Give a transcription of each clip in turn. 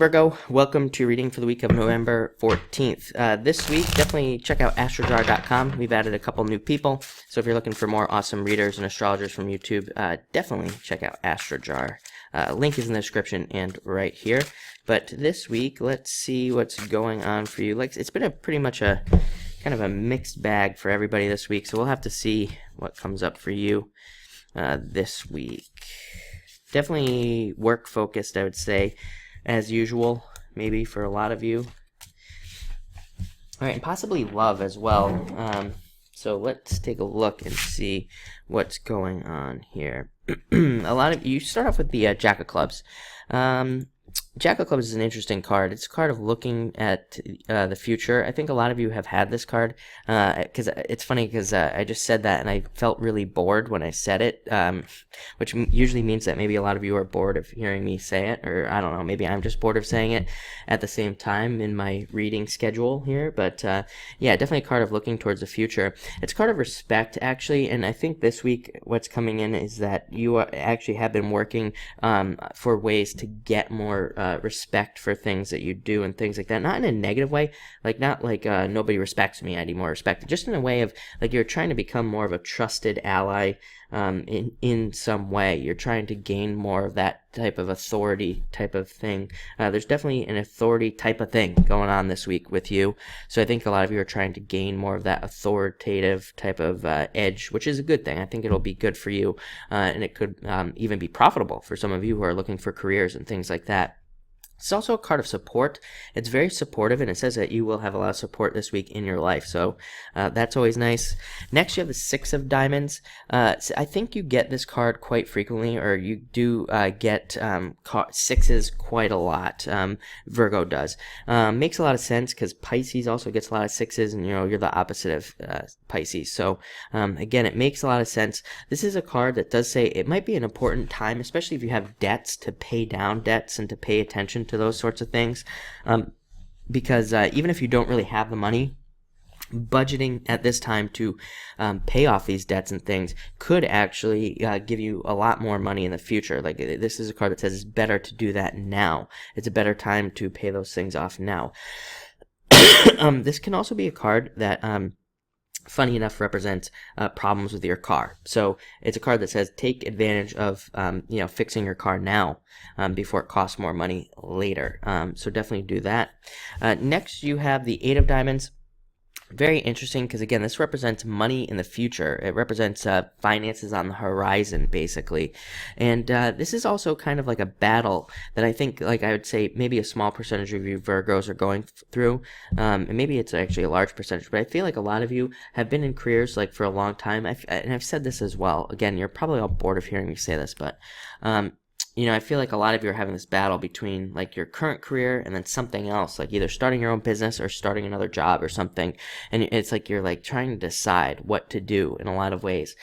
Virgo, welcome to reading for the week of November 14th. This week, definitely check out astrojar.com. We've added a couple new people, so if you're looking for more awesome readers and astrologers from YouTube, definitely check out Astrojar. Link is in the description and right here. But this week, let's see what's going on for you. Like, it's been pretty much a kind of a mixed bag for everybody this week, so we'll have to see what comes up for you this week. Definitely work focused, I would say, as usual, maybe for a lot of you. All right, and possibly love as well. So let's take a look and see what's going on here. A lot of you start off with the Jack of Clubs. Jack of Clubs is an interesting card. It's a card of looking at the future. I think a lot of you have had this card because it's funny because I just said that and I felt really bored when I said it, which usually means that maybe a lot of you are bored of hearing me say it, or I don't know, maybe I'm just bored of saying it at the same time in my reading schedule here. But yeah, definitely a card of looking towards the future. It's a card of respect, actually, and I think this week what's coming in is that you actually have been working for ways to get more respect for things that you do and things like that. Not in a negative way, like not like nobody respects me, I need more respect. Just in a way of like you're trying to become more of a trusted ally in some way. You're trying to gain more of that type of authority type of thing. There's definitely an authority type of thing going on this week with you. So I think a lot of you are trying to gain more of that authoritative type of edge, which is a good thing. I think it'll be good for you, and it could even be profitable for some of you who are looking for careers and things like that. It's also a card of support. It's very supportive, and it says that you will have a lot of support this week in your life, so that's always nice. Next, you have the Six of Diamonds. I think you get this card quite frequently, or you do get sixes quite a lot. Virgo does. Makes a lot of sense because Pisces also gets a lot of sixes, and you're the opposite of Pisces. So again, it makes a lot of sense. This is a card that does say it might be an important time, especially if you have debts, to pay down debts and to pay attention to those sorts of things, because even if you don't really have the money, budgeting at this time to pay off these debts and things could actually give you a lot more money in the future. Like, this is a card that says it's better to do that now. It's a better time to pay those things off now. This can also be a card that funny enough represents problems with your car. So it's a card that says take advantage of fixing your car now before it costs more money later. So definitely do that. Next, you have the Eight of Diamonds. Very interesting because, again, this represents money in the future. It represents finances on the horizon, basically. And this is also kind of like a battle that I think, like I would say, maybe a small percentage of you Virgos are going through. And maybe it's actually a large percentage. But I feel like a lot of you have been in careers like for a long time. And I've said this as well. Again, you're probably all bored of hearing me say this, but I feel like a lot of you are having this battle between like your current career and then something else, like either starting your own business or starting another job or something. And it's like you're like trying to decide what to do in a lot of ways.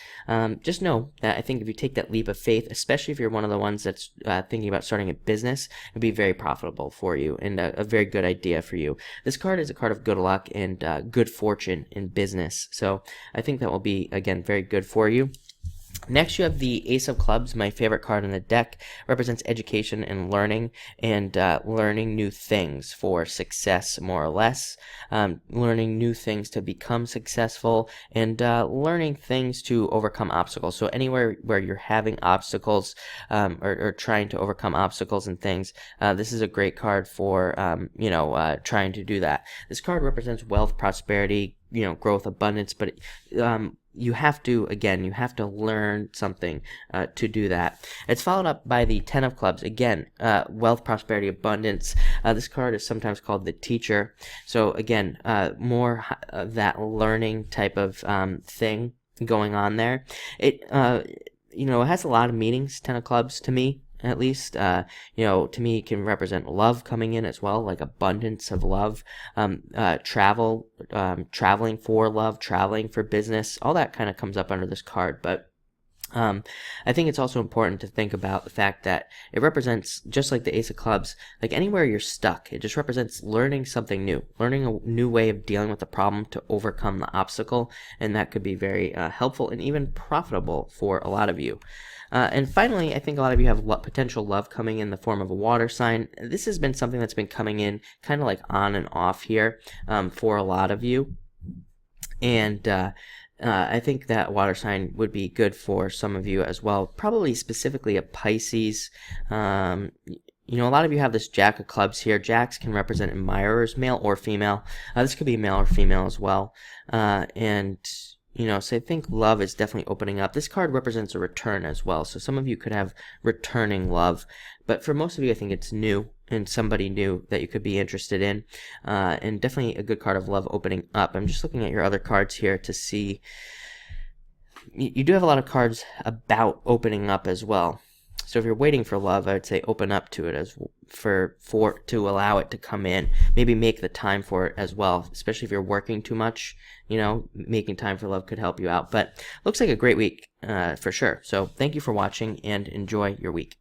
Just know that I think if you take that leap of faith, especially if you're one of the ones that's thinking about starting a business, it'd be very profitable for you and a very good idea for you. This card is a card of good luck and good fortune in business. So I think that will be, again, very good for you. Next, you have the Ace of Clubs, my favorite card in the deck. Represents education and learning learning new things for success, more or less. Learning new things to become successful and learning things to overcome obstacles. So anywhere where you're having obstacles or trying to overcome obstacles and things, this is a great card for trying to do that. This card represents wealth, prosperity, growth, abundance, but you have to learn something to do that. It's followed up by the Ten of Clubs. Again, wealth, prosperity, abundance. This card is sometimes called the teacher. So again, more of that learning type of thing going on there. It has a lot of meanings, Ten of Clubs, to me. At least, to me, it can represent love coming in as well, like abundance of love, traveling for love, traveling for business, all that kind of comes up under this card. But I think it's also important to think about the fact that it represents, just like the Ace of Clubs, like anywhere you're stuck, it just represents learning something new, learning a new way of dealing with the problem to overcome the obstacle, and that could be very helpful and even profitable for a lot of you. And finally, I think a lot of you have potential love coming in the form of a water sign. This has been something that's been coming in kind of like on and off here for a lot of you. And I think that water sign would be good for some of you as well, probably specifically a Pisces. You know, a lot of you have this Jack of Clubs here. Jacks can represent admirers, male or female. This could be male or female as well. And you know, so I think love is definitely opening up. This card represents a return as well. So some of you could have returning love. But for most of you, I think it's new and somebody new that you could be interested in. And definitely a good card of love opening up. I'm just looking at your other cards here to see. You do have a lot of cards about opening up as well. So if you're waiting for love, I would say open up to it to allow it to come in. Maybe make the time for it as well, especially if you're working too much. You know, making time for love could help you out. But looks like a great week for sure. So thank you for watching and enjoy your week.